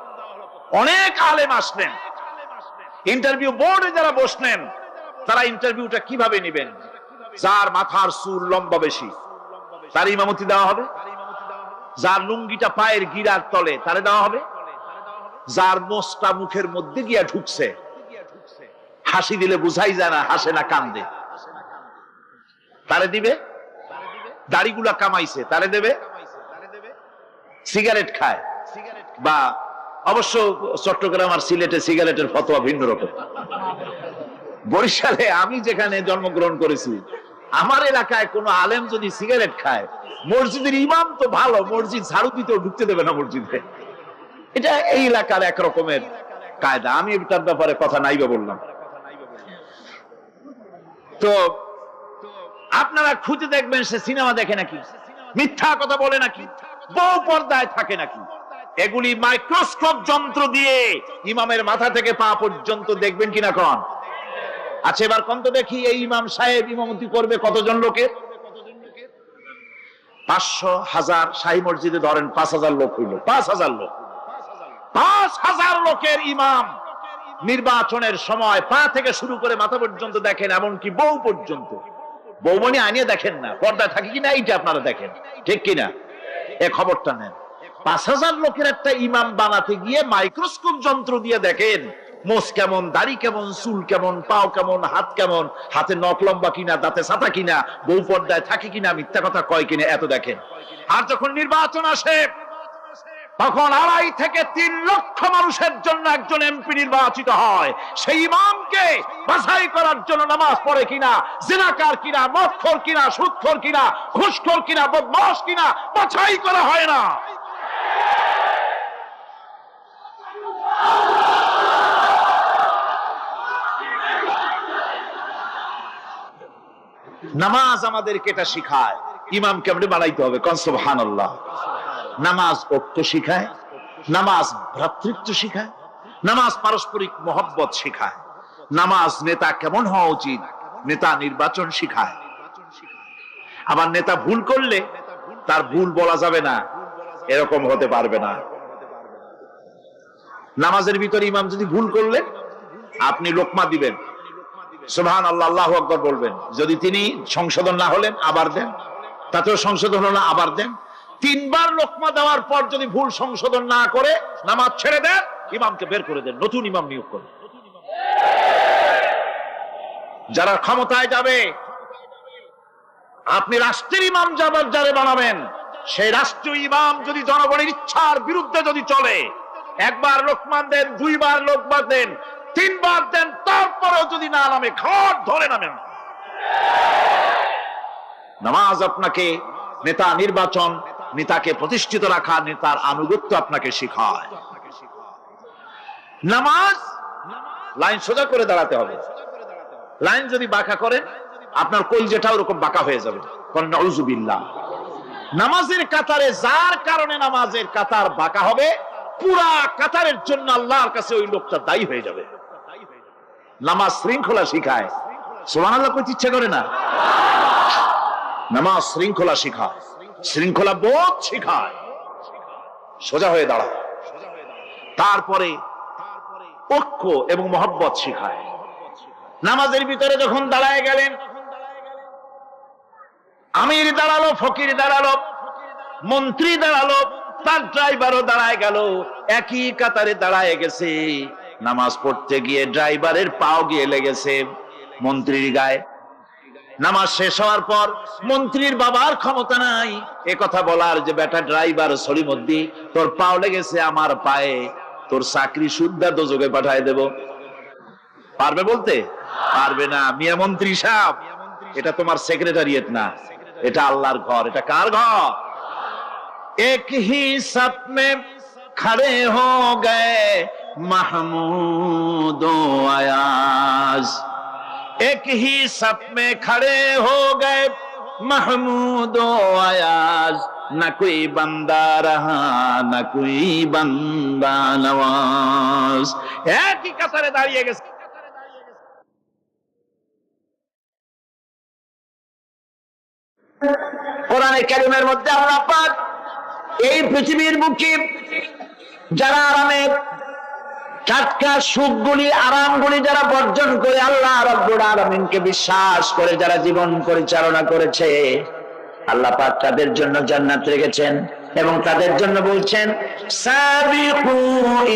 অনেক আলেম আসলেন। ইন্টারভিউ বোর্ডে যারা বসলেন তারা ইন্টারভিউটা কিভাবে নেবেন? যার মাথার চুল লম্বা বেশি তার ইমামতি দেওয়া হবে, যার লুঙ্গিটা পায়ের গিরার তলে তারে দেওয়া হবে, যার মোষটা মুখের মধ্যে গিয়া ঢুকছে, হাসি দিলে বুঝাই যায় না হাসে না কান্দে, তারে দিবে। দাড়িগুলা কামাইছে তারে দেবে। সিগারেট খায় বা অবশ্য চট্টগ্রাম আর সিলেটে সিগারেটের ফতোয়া ভিন্ন রকম। বরিশালে আমি যেখানে জন্মগ্রহণ করেছি, আমার এলাকায় কোন আলেম যদি সিগারেট খায়, মসজিদের ইমাম তো ভালো, মসজিদ ঝাড়ু দিতেও ঢুকতে দেবে না মসজিদে। এটা এই এলাকার এক রকমের কায়দা। আমি এটার ব্যাপারে কথা নাইবা বললাম। তো আপনারা খুঁজে দেখবেন সে সিনেমা দেখে নাকি, মিথ্যা কথা বলে নাকি, বউ পর্দায় থাকে নাকি। এগুলি মাইক্রোস্কোপ যন্ত্র দিয়ে ইমামের মাথা থেকে পা পর্যন্ত দেখবেন কিনা কন? আচ্ছা এবার কোন তো দেখি এই ইমাম সাহেব ইমামতি করবে কতজন লোকের? 500, 1000। শাহী মসজিদে ধরেন 5000 লোক হইল। 5000 লোক, 5000 লোকের ইমাম নির্বাচনের সময় পা থেকে শুরু করে মাথা পর্যন্ত দেখেন, এমনকি বউ পর্যন্ত। বৌমনি আনিয়ে দেখেন না, পর্দায় থাকে কিনা এইটা আপনারা দেখেন, ঠিক কিনা? এ খবরটা নেন। 5000 লোকের একটা ইমাম বানাতে গিয়ে মাইক্রোস্কোপ যন্ত্র দিয়ে দেখেন মোষ কেমন, দাড়ি কেমন, চুল কেমন, পাও কেমন, হাত কেমন, হাতে নখ লম্বা কিনা, দাঁতে ছাতা কিনা, বউ পর্দায় থাকে কিনা, মিথ্যা কথা কয় কিনা, এত দেখেন। আর যখন নির্বাচন আসে তখন 2.5 থেকে 3 লক্ষ মানুষের জন্য একজন এমপি নির্বাচিত হয়। সেই ইমামকে বাছাই করার জন্য নামাজ পড়ে কিনা, জিনাকার কিনা, মদখোর কিনা, সুদখোর কিনা, ঘুষখোর কিনা, বদমাশ কিনা বাছাই করা হয় না। নামাজ আমাদেরকে এটা শিখায়। ইমাম কেমনে বানাইতে হবে, কোন সুবহানাল্লাহ। নামাজ ঐক্য শিখায়, নামাজ ভ্রাতৃত্ব শিখায়, নামাজ পারস্পরিক মহব্বত শিখায়, নামাজ নেতা কেমন হওয়া উচিত, নেতা নির্বাচন শিখায়। আবার নেতা ভুল করলে তার ভুল বলা যাবে না, এরকম হতে পারবে না। নামাজের ভিতরে ইমাম যদি ভুল করলে আপনি লোকমা দিবেন, সুবহানাল্লাহ, আল্লাহু আকবার বলবেন। যদি তিনি সংশোধন না হলেন আবার দেন, তাতেও সংশোধন হলো না আবার দেন। 3 বার লোকমা দেওয়ার পর যদি ভুল সংশোধন না করে নামাজ ছেড়ে দেন, ইমামকে বের করে দেন, নতুন ইমাম নিয়োগ করেন। যারা ক্ষমতায় যাবে, আপনি রাষ্ট্রের ইমাম যারে বানাবেন, সেই রাষ্ট্রীয় ইমাম যদি জনগণের ইচ্ছার বিরুদ্ধে যদি চলে, 1 বার লোকমান দেন, 2 বার লোকমান দেন, 3 বার দেন, তারপরেও যদি না নামে, ঘট ধরে নামেন। নামাজ আপনাকে নেতা নির্বাচন, নেতাকে প্রতিষ্ঠিত রাখা, নেতার আনুগত্য আপনাকে শেখায়। নামাজ লাইন সোজা করে দাঁড়াতে হবে। লাইন যদি বাঁকা করেন, আপনার কলজেটা ওরকম বাঁকা হয়ে যাবে। নাউযুবিল্লাহ। নামাজের কাতারে যার কারণে নামাজের কাতার বাঁকা হবে, পুরা কাতারের জন্য আল্লাহর কাছে ওই লোকটা দায়ী হয়ে যাবে। নামাজ শৃঙ্খলা শিখায়। সুবহানাল্লাহ কইতে ইচ্ছা করে না? নামাজ শৃঙ্খলা শিখায়, শৃঙ্খলা বোধ শিখায়, সোজা হয়ে দাঁড়ায়। তারপরে ঐক্য এবং মহব্বত শিখায়। নামাজের ভিতরে যখন দাঁড়ায় গেলেন, আমির দাঁড়ালো, ফকির দাঁড়ালো, মন্ত্রী দাঁড়ালো, তার ড্রাইভারও দাঁড়ায় গেল, একই কাতারে দাঁড়ায় গেছে। নামাজ পড়তে গিয়ে ড্রাইভারের পাও গিয়ে লেগেছে মন্ত্রীর গায়ে। নামাজ শেষ হওয়ার পর মন্ত্রীর বাবার ক্ষমতা নাই এ কথা বলার যে, বেটা ড্রাইভার সলিমুদ্দি, তোর পাও লেগেছে আমার পায়ে, তোর চাকরি শুদ্ধা দোজকে পাঠায় দেব। পারবে বলতে? পারবে না। মিয়া মন্ত্রী সাহেব, এটা তোমার সেক্রেটারিয়েট না, এটা আল্লাহর ঘর। এটা কার ঘর? এক হি সাপ মে খড়ে হো গয়ে মাহমুদ ও আয়াজ, এক হি সাপ মে খড়ে হো গয়ে মাহমুদ ও আয়াজ, না কোই বান্দা রহা না কোই বান্দা নওয়াজ। একই কাতারে দাঁড়িয়ে গেছে। কোরআনে কারীমের মধ্যে আল্লাহ পাক এই পৃথিবীর বুকে যারা আরামের টাটকা সুখগুলি, আরামগুলি যারা বর্জন করে আল্লাহ রাব্বুল আলামিনকে বিশ্বাস করে যারা জীবন পরিচালনা করেছে, আল্লাহ পাক তাদের জন্য জান্নাত রেখেছেন এবং তাদের জন্য বলছেন, সাবিকু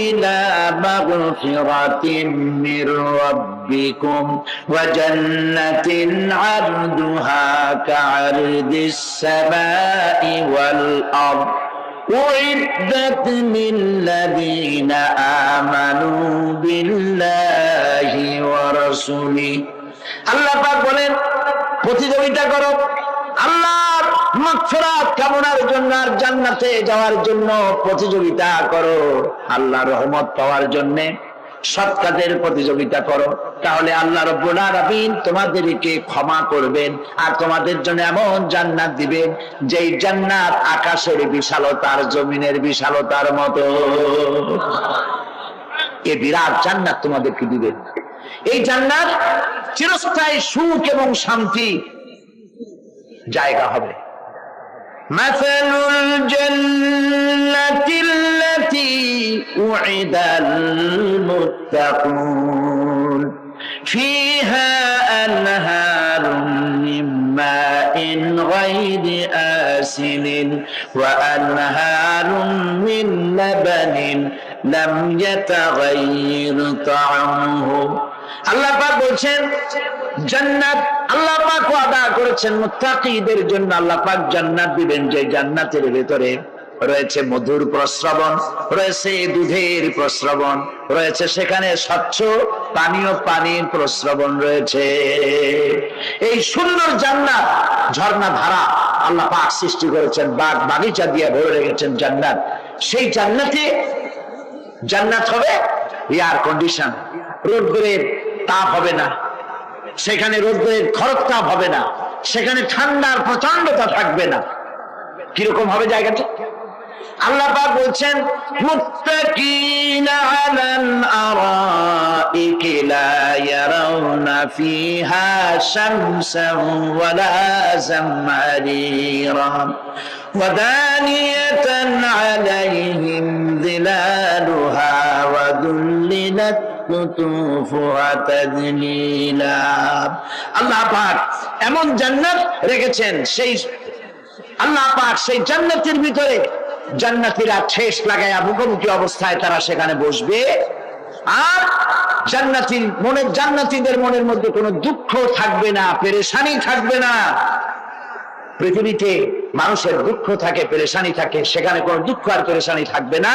ইলা মাগফিরাতিন মির রাব্বিকুম ওয়া জান্নাতিন আরদুহা কা'আরদিস সামাই ওয়াল আরদ উইদ্দাত লিল্লাযীনা আমানু বিল্লাহি ওয়া রাসূলিহি। আল্লাহ পাক বলেন, প্রতিযোগিতা করো আল্লাহর মাগফিরাত কামনার জন্য আর জান্নাতে যাওয়ার জন্য প্রতিযোগিতা করো, আল্লাহর রহমত পাওয়ার জন্য সৎ কাজের প্রতিযোগিতা করো, তাহলে আল্লাহ রাব্বুল আলামিন তোমাদেরকে ক্ষমা করবেন আর তোমাদের জন্য এমন জান্নাত দিবেন যেই জান্নাত আকাশের বিশালতার, জমিনের বিশালতার মতো। এই বিরাট জান্নাত তোমাদেরকে দিবেন। এই জান্নাত চিরস্থায়ী সুখ এবং শান্তি জায়গা হবে। মাসালুল জান্নাতিল্লাতী উইদাল মুত্তাকুন ফিহা আনহারুম মিন মাইন গায়রি আসিনিন ওয়া আনহারুম মিন লাবানিন লাম ইয়াতাগায়্যার তা'আমুহু। আল্লাহ পাক বলছেন, জান্নাত আল্লাহ পাক ওয়াদা করেছেন মুত্তাকীদের জন্য। আল্লাহ পাক জান্নাত দিবেন, যে জান্নাতের ভিতরে রয়েছে মধুর প্রস্রবণ, রয়েছে দুধের প্রস্রবণ, রয়েছে সেখানে স্বচ্ছ পানীয় পানির প্রস্রবণ রয়েছে। এই সুন্দর জান্নাত, ঝর্ণা ধারা আল্লাহ পাক সৃষ্টি করেছেন, বাগ বাগিচা দিয়ে ভরে রেখেছেন জান্নাত। সেই জান্নাতে জান্নাত হবে এয়ার কন্ডিশন, রোদ্রের তাপ হবে না সেখানে, রোদ্রের খরতাপ হবে না সেখানে, ঠান্ডার প্রচন্ডতা থাকবে না। কিরকম হবে জায়গাটা? আল্লাহ পাক বলছেন, মুত্তাকিনা আলাল আরাইকি লা ইয়ারাউনা ফিহা শামসান ওয়ালা জামহারিরা ودانية عليهم ظلالها وذللت قطوفها تذليلا। আল্লাহ পাক এমন জান্নাত রেখেছেন, সেই আল্লাহ পাক সেই জান্নাতের ভিতরে জান্নাতীরা ঠেস লাগায়া মুখোমুখি অবস্থায় তারা সেখানে বসবে, আর জান্নাতীদের মনের মধ্যে কোনো দুঃখ থাকবে না, পেরেশানি থাকবে না। পৃথিবীতে মানুষের দুঃখ থাকে, পেরেশানি থাকে, সেখানে কোনো দুঃখ আর পেরেশানি থাকবে না।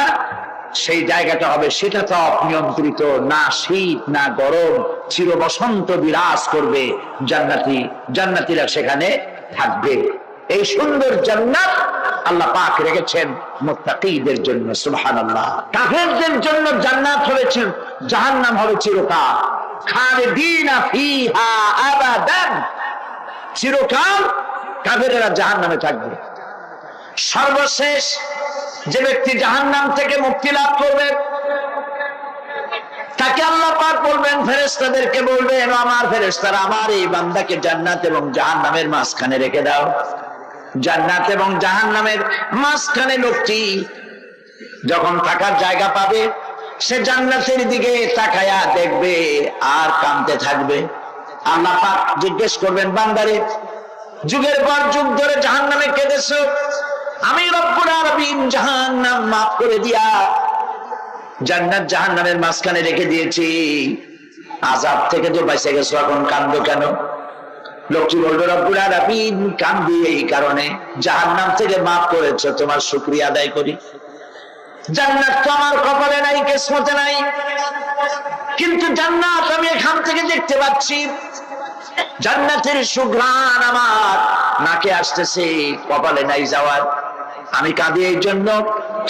সেই জায়গাটা হবে শীতাতপ নিয়ন্ত্রিত, না শীত না গরম, চির বসন্ত বিরাজ করবে। জান্নাতীরা সেখানে থাকবে। এই সুন্দর জান্নাত আল্লাহ পাক রেখেছেন মুত্তাকীদের জন্য। সুবহানাল্লাহ। কাফেরদের জন্য জান্নাত হয়েছে, জাহান্নাম হবে চিরকাল। খালিদিনা ফিহা আবাদান, চিরকাল কাফেরেরা জাহান্নামে থাকবে। সর্বশেষ যে ব্যক্তি জাহান্নাম থেকে মুক্তি লাভ করবে তাকে আল্লাহ পাক বলবেন, ফেরেশতাদেরকে বলবেন, আমার ফেরেশতারা আমার এই বান্দাকে জান্নাত এবং জাহান্নামের মাঝখানে রেখে দাও। জান্নাত এবং জাহান্নামের মাঝখানে লোকটি যখন থাকার জায়গা পাবে, সে জান্নাতের দিকে তাকায়া দেখবে আর কাঁদতে থাকবে। আল্লাহ পাক জিজ্ঞেস করবেন, বান্দারে যুগের পর যুগ ধরে জাহান্নামে কেঁদেছো, আমি রব্বুল আলামিন জাহান্নাম মাফ করে দিয়া জান্নাত জাহান্নামের মাঝখানে রেখে দিয়েছি, আযাব থেকে তো বেঁচে গেছো, এখন কাঁদো কেন? লোকটি বলবে, রব্বুল আলামিন কাঁদি এই কারণে, জাহান্নাম থেকে মাফ করেছো, তোমার শুকরিয়া আদায় করি। জান্নাত তো আমার কপালে নাই, কিসমতে নাই, কিন্তু জান্নাত আমি এখান থেকে দেখতে পাচ্ছি। জান্নাতের সুঘ্রাণ আমার নাকে আসতেছে, কপালে নাই যাওয়ার। আমি কাঁদি এই জন্য,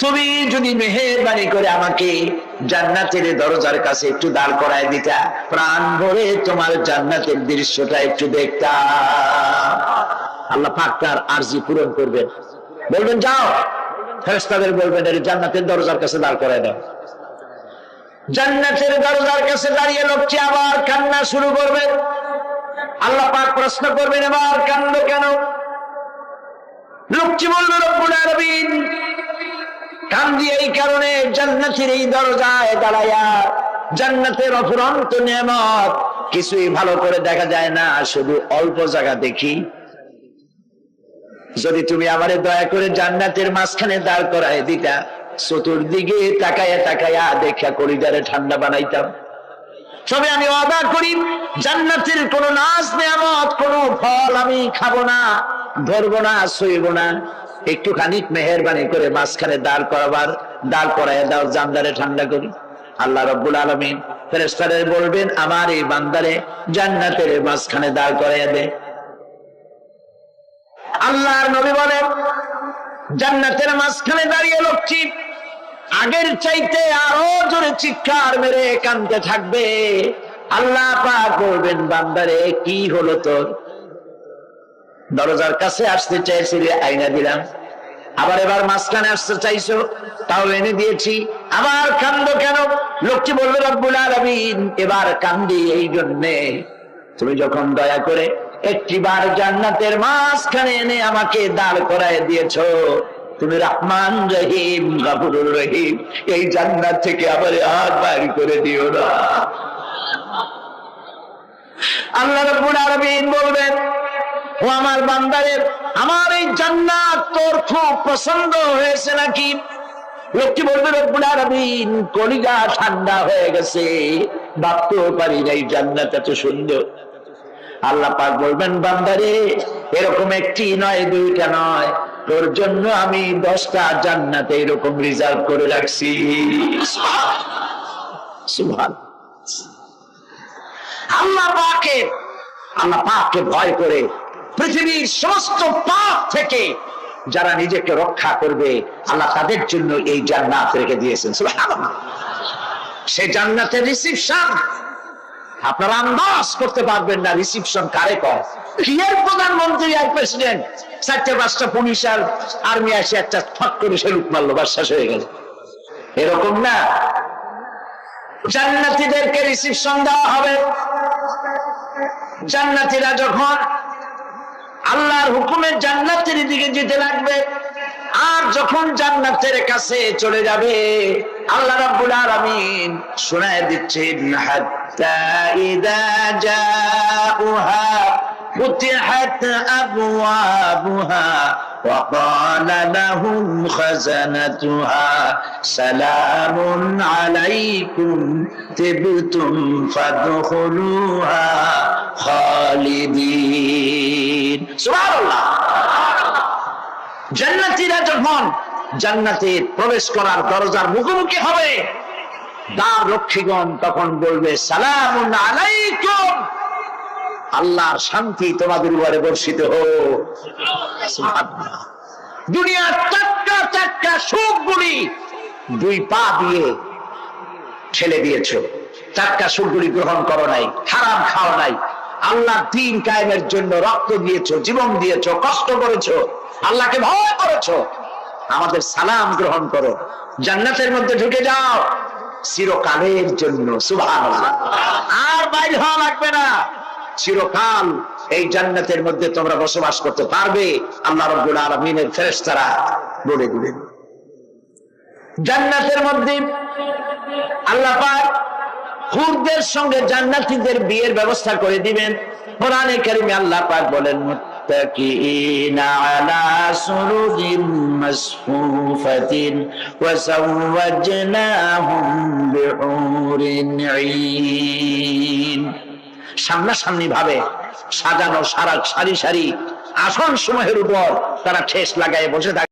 তুমি যদি মেহেরবানি করে আমাকে জান্নাতের দরজার কাছে একটু দাঁড় করায় দিতা, প্রাণ ভরে তোমার জান্নাতের দৃশ্যটা একটু দেখতাম। আল্লাহ পাক তার আরজি পূরণ করবেন, বলবেন যাও। ফেরেশতাদের বলবেন, এর জান্নাতের দরজার কাছে দাঁড় করায় দাও। জান্নাতের দরজার কাছে দাঁড়িয়ে লোকটি আবার কান্না শুরু করবে। আল্লাহ পাক প্রশ্ন করবেন, এবার কান্দো কেন? লোকটি বলল, রব্বুল আলামিন কান্দি এই কারণে, জান্নাতের এই দরজায় দাঁড়ায়া জান্নাতের অফুরন্ত নেয়ামত কিছুই ভালো করে দেখা যায় না, শুধু অল্প জায়গা দেখি। যদি তুমি আমারে দয়া করে জান্নাতের মাঝখানে দাঁড় করায় দিতা, চতুর্দিকে তাকায়া তাকায়া দেখা কলিজারে ঠান্ডা বানাইতাম। তবে আমি ওয়াদা করি, জান্নাতের কোন নাজ নেয়ামত, কোন ফল আমি খাবো না, ধরবো না, ছুঁইব না। একটুখানি মেহেরবানি করে মাঝখানে দাঁড় করায় দাও, জানদারে ঠান্ডা করি। আল্লাহ রাব্বুল আলামিন ফেরেশতাদের বলবেন, আমার এই বান্দারে জান্নাতের মাঝখানে দাঁড় করায় দে। আল্লাহর নবী বলেন, জান্নাতের মাঝখানে দাঁড়িয়ে লোকটি আগের চাইতে আরো জোরে চিৎকার মেরে কাঁদতে থাকবে। আল্লাহ পাক বলবেন, বান্দারে কি হলো তোর? দরজার কাছে আসতে চাইছিলে, আইনা দিলাম। আবার এবার মাঝখানে আসতে চাইছো, তাও এনে দিয়েছি, আবার কান্দো কেন? লোকটি বলবে, রব্বুল আলামিন এবার কান্দি এই জন্যে, তুমি যখন দয়া করে একটিবার জান্নাতের মাঝখানে এনে আমাকে দাঁড় করায় দিয়েছো, তুমি রহমান রহিম গফুরুর রহিম, এই জান্নাত থেকে আবার আর বাইর করে দিও না। আল্লাহ রাব্বুল আলামিন বলবেন, ও আমার বান্দারে, আমার এই জান্নাত তোর খুব পছন্দ হয়েছে নাকি? লোকটি বলবে, রব্বুল আলামিন কলিজা ঠান্ডা হয়ে গেছে, ভাবতেও পারি না এই জান্নাত এত সুন্দর। আল্লাহ পাক বলবেন, বান্দারে এরকম একটি নয়, দুইটা নয়, তোর জন্য আমি 10টা জান্নাতে এরকম রিজার্ভ করে রাখছি। সুবহানাল্লাহ। আল্লাহ পাককে ভয় করে পৃথিবীর সমস্ত পাপ থেকে যারা নিজেকে রক্ষা করবে, আল্লাহ তাদের জন্য এই জান্নাত রেখে দিয়েছেন। সুবহানাল্লাহ। সেই জান্নাতের রিসিপশন আপনারা আন্দাজ করতে পারবেন না, রিসিপশন কারে কয়। কি এর প্রধানমন্ত্রী আর প্রেসিডেন্ট, 4-5টা পুলিশ আর আর্মি আসে একটা ফট করে সেলুট মারলো, বাস শেষ হয়ে গেল, এরকম না। জান্নাতীদেরকে রিসিপশন দেওয়া হবে। জান্নাতীরা যখন আল্লাহর হুকুমে জান্নাতের দিকে যেতে লাগবে, আর যখন জান্নাতের কাছে চলে যাবে আল্লাহ রাব্বুল আলামিন শোনায় দিচ্ছেন হাত্তা ইযা জাউহা ফুতিহাত আবওয়াবুহা ওয়া ক্বালা লাহুম খাযানাতুহা সালামুন আলাইকুম তিবতুম ফাদখুলুহা খালিদিন। সুবহানাল্লাহ। জান্নাতীরা যখন জান্নাতে প্রবেশ করার দরজার মুখোমুখি হবে দ্বার রক্ষীগণ তখন বলবে সালামুন আলাইকুম, আল্লাহর শান্তি তোমাদের উপরে বর্ষিত হোক। সুবহানাল্লাহ। দুনিয়ার টাটকা টাটকা সুখগুলি দুই পা দিয়ে ঠেলে দিয়েছো, টাটকা সুখগুলি গ্রহণ করো নাই, হারাম খাও নাই, আল্লাহ দ্বীন কায়েমের জন্য রক্ত দিয়েছো, জীবন দিয়েছো, কষ্ট করেছো, আল্লাহকে ভয় করেছো। আমাদের সালাম গ্রহণ করো, জান্নাতের মধ্যে ঢুকে যাও চিরকালের জন্য। সুবহানাল্লাহ। আর বাইর হওয়া লাগবে না, চিরকাল এই জান্নাতের মধ্যে তোমরা বসবাস করতে পারবে। আল্লাহ রাব্বুল আলামিনের ফেরেশতারা বলে দিবেন। জান্নাতের মধ্যে আল্লাহ পাক হুরদের সঙ্গে জান্নাতীদের বিয়ের ব্যবস্থা করে দিবেন। কোরআনে কারিমে আল্লাহ পাক বলেন মুত্তাকিইনা আলা সুরুরিন মাসফুফাতিন ওয়া যাওয়াজনাহুম বিহুরিন ঈন। সামনাসামনি ভাবে সাজানো সারি সারি আসন সমূহের উপর তারা ঠেস লাগায় বসে থাকে।